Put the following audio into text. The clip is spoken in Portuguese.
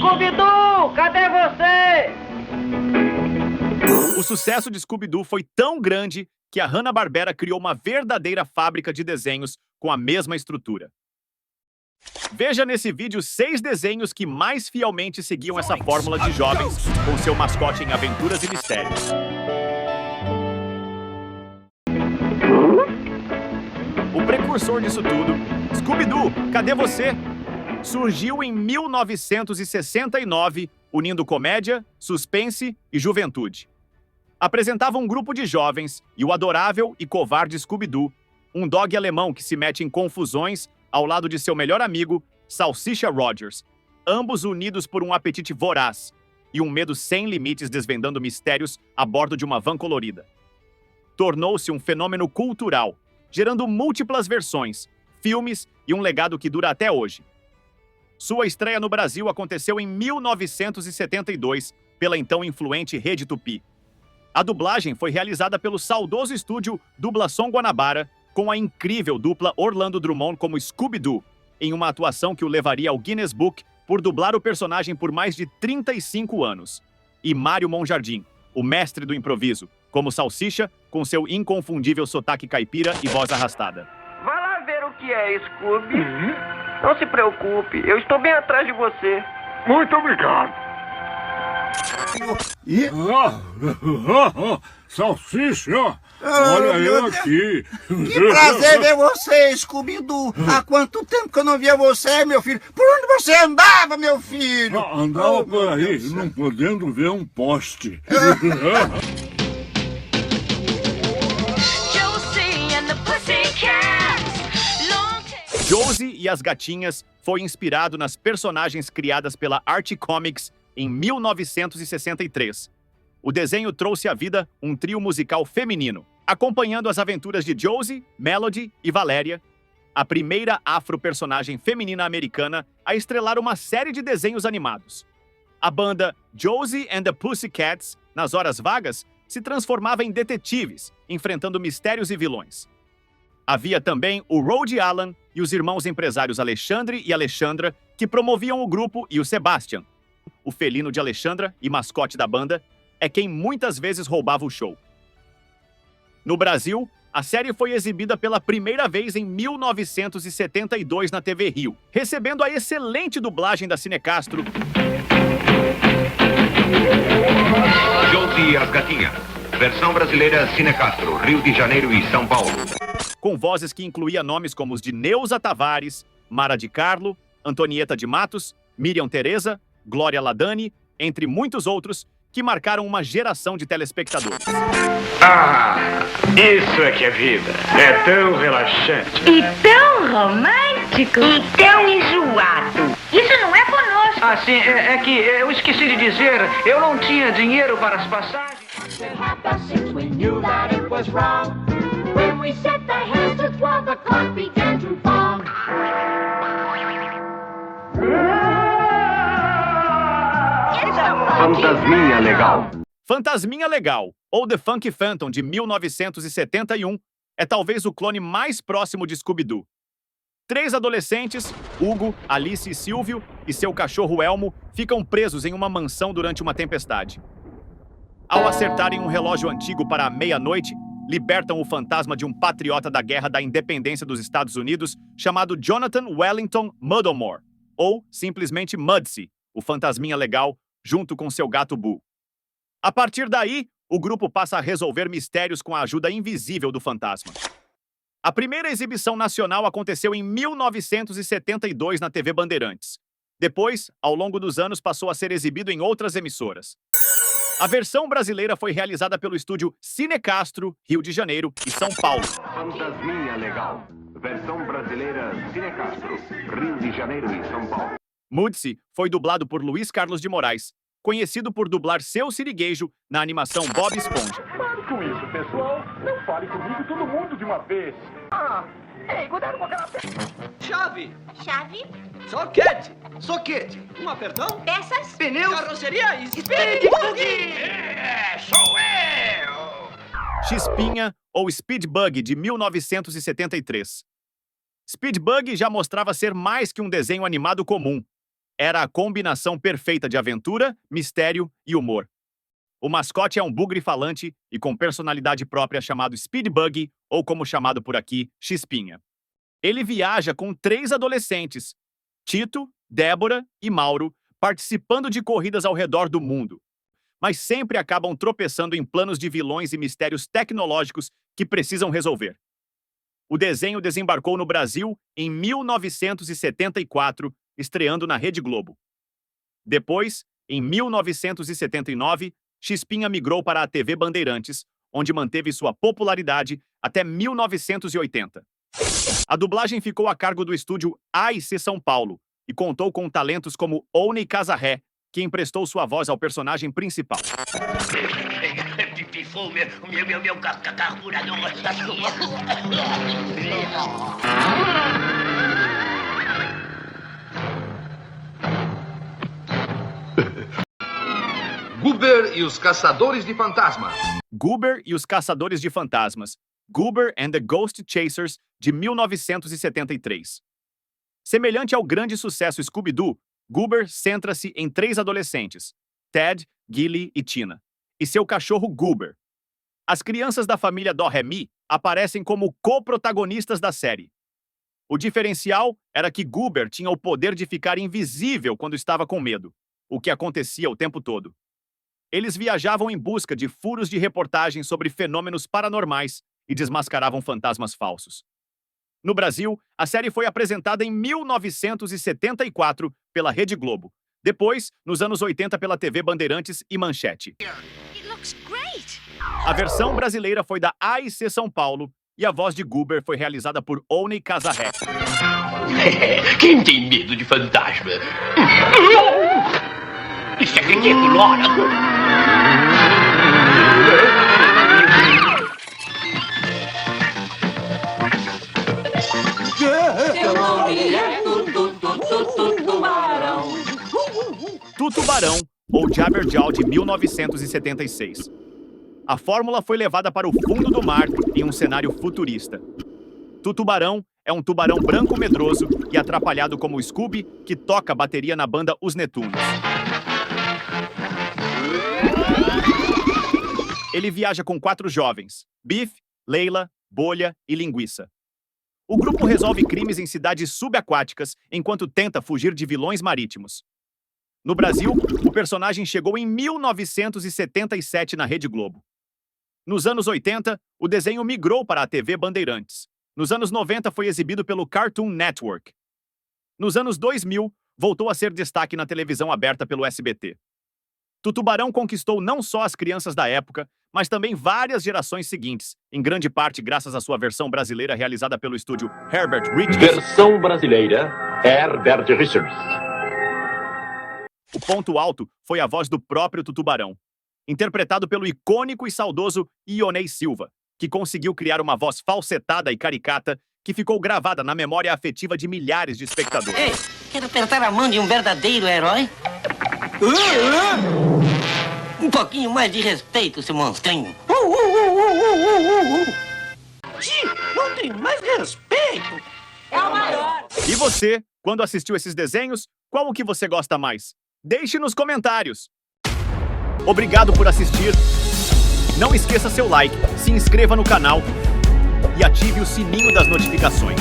Scooby-Doo, cadê você? O sucesso de Scooby-Doo foi tão grande que a Hanna-Barbera criou uma verdadeira fábrica de desenhos com a mesma estrutura. Veja nesse vídeo 6 desenhos que mais fielmente seguiam essa fórmula de jovens com seu mascote em aventuras e mistérios. O precursor disso tudo, Scooby-Doo, cadê você? Surgiu em 1969, unindo comédia, suspense e juventude. Apresentava um grupo de jovens e o adorável e covarde Scooby-Doo, um dog alemão que se mete em confusões ao lado de seu melhor amigo, Salsicha Rogers, ambos unidos por um apetite voraz e um medo sem limites desvendando mistérios a bordo de uma van colorida. Tornou-se um fenômeno cultural, gerando múltiplas versões, filmes e um legado que dura até hoje. Sua estreia no Brasil aconteceu em 1972 pela então influente Rede Tupi. A dublagem foi realizada pelo saudoso estúdio Dublação Guanabara, com a incrível dupla Orlando Drummond como Scooby-Doo, em uma atuação que o levaria ao Guinness Book por dublar o personagem por mais de 35 anos. E Mário Monjardim, o mestre do improviso, como Salsicha, com seu inconfundível sotaque caipira e voz arrastada. Vai lá ver o que é, Scooby. Não se preocupe, eu estou bem atrás de você. Muito obrigado. Salsicha! Olha eu aqui! Que prazer ver você, Scooby-Doo! Há quanto tempo que eu não via você, meu filho? Por onde você andava, meu filho? Andava por aí, não podendo ver um poste. Josie e as Gatinhas foi inspirado nas personagens criadas pela Art Comics em 1963. O desenho trouxe à vida um trio musical feminino, acompanhando as aventuras de Josie, Melody e Valéria, a primeira afro-personagem feminina americana a estrelar uma série de desenhos animados. A banda Josie and the Pussycats, nas horas vagas, se transformava em detetives, enfrentando mistérios e vilões. Havia também o Rhode Allen e os irmãos empresários Alexandre e Alexandra, que promoviam o grupo, e o Sebastian, o felino de Alexandra e mascote da banda, é quem muitas vezes roubava o show. No Brasil, a série foi exibida pela primeira vez em 1972 na TV Rio, recebendo a excelente dublagem da Cine Castro. Josie e as Gatinhas. Versão brasileira Cine Castro, Rio de Janeiro e São Paulo. Com vozes que incluía nomes como os de Neuza Tavares, Mara de Carlo, Antonieta de Matos, Miriam Tereza, Glória Ladani, entre muitos outros, que marcaram uma geração de telespectadores. Ah, isso é que é vida. É tão relaxante. E tão romântico. E tão enjoado. Isso não é conosco. Ah, sim, é que eu esqueci de dizer, eu não tinha dinheiro para as passagens. Fantasminha Legal. Fantasminha Legal, ou The Funky Phantom, de 1971, é talvez o clone mais próximo de Scooby-Doo. 3 adolescentes, Hugo, Alice e Silvio, e seu cachorro Elmo, ficam presos em uma mansão durante uma tempestade. Ao acertarem um relógio antigo para a meia-noite, libertam o fantasma de um patriota da Guerra da Independência dos Estados Unidos chamado Jonathan Wellington Muddlemore, ou simplesmente Mudsy, o fantasminha legal, junto com seu gato Boo. A partir daí, o grupo passa a resolver mistérios com a ajuda invisível do fantasma. A primeira exibição nacional aconteceu em 1972 na TV Bandeirantes. Depois, ao longo dos anos, passou a ser exibido em outras emissoras. A versão brasileira foi realizada pelo estúdio Cine Castro, Rio de Janeiro e São Paulo. Fantasminha Legal. Versão brasileira Cine Castro, Rio de Janeiro e São Paulo. Mudsy foi dublado por Luiz Carlos de Moraes, conhecido por dublar seu siriguejo na animação Bob Esponja. Pare com isso, pessoal. Não fale comigo todo mundo de uma vez. Ei, cuidado com aquela... Chave, Chave, soquete, soquete, um apertão, peças, pneus, carroceria e speed buggy. Sou eu! Chispinha ou Speed Bug, de 1973. Speed Bug já mostrava ser mais que um desenho animado comum. era a combinação perfeita de aventura, mistério e humor. O mascote é um bugre falante e com personalidade própria chamado Speed Buggy, ou como chamado por aqui, Chispinha. Ele viaja com 3 adolescentes, Tito, Débora e Mauro, participando de corridas ao redor do mundo, mas sempre acabam tropeçando em planos de vilões e mistérios tecnológicos que precisam resolver. O desenho desembarcou no Brasil em 1974, estreando na Rede Globo. Depois, em 1979, Chispinha migrou para a TV Bandeirantes, onde manteve sua popularidade até 1980. A dublagem ficou a cargo do estúdio A&C São Paulo e contou com talentos como Owney Casarré, que emprestou sua voz ao personagem principal. Meu carburador. Goober e os Caçadores de Fantasmas. Goober e os Caçadores de Fantasmas. Goober and the Ghost Chasers, de 1973. Semelhante ao grande sucesso Scooby-Doo, Goober centra-se em 3 adolescentes, Ted, Gilly e Tina, e seu cachorro Goober. As crianças da família Dó-Ré-Mi aparecem como co-protagonistas da série. O diferencial era que Goober tinha o poder de ficar invisível quando estava com medo, o que acontecia o tempo todo. Eles viajavam em busca de furos de reportagem sobre fenômenos paranormais e desmascaravam fantasmas falsos. No Brasil, a série foi apresentada em 1974 pela Rede Globo. Depois, nos anos 80 pela TV Bandeirantes e Manchete. A versão brasileira foi da A&C São Paulo e a voz de Goober foi realizada por Owney Casarré. Quem tem medo de fantasma? Isso é ridículo, Tutubarão, ou Jabberjaw, de 1976. A fórmula foi levada para o fundo do mar em um cenário futurista. Tutubarão é um tubarão branco medroso e atrapalhado como o Scooby, que toca bateria na banda Os Netunos. Ele viaja com 4 jovens, Biff, Leila, Bolha e Linguiça. O grupo resolve crimes em cidades subaquáticas enquanto tenta fugir de vilões marítimos. No Brasil, o personagem chegou em 1977 na Rede Globo. Nos anos 80, o desenho migrou para a TV Bandeirantes. Nos anos 90, foi exibido pelo Cartoon Network. Nos anos 2000, voltou a ser destaque na televisão aberta pelo SBT. Tutubarão conquistou não só as crianças da época, mas também várias gerações seguintes, em grande parte graças à sua versão brasileira realizada pelo estúdio Herbert Richards. Versão brasileira, Herbert Richards. O ponto alto foi a voz do próprio Tutubarão, interpretado pelo icônico e saudoso Ionei Silva, que conseguiu criar uma voz falsetada e caricata que ficou gravada na memória afetiva de milhares de espectadores. Ei, quero apertar a mão de um verdadeiro herói? Um pouquinho mais de respeito, seu monstrinho. Não tem mais respeito. É o maior. E você, quando assistiu esses desenhos, qual o que você gosta mais? Deixe nos comentários. Obrigado por assistir. Não esqueça seu like, se inscreva no canal e ative o sininho das notificações.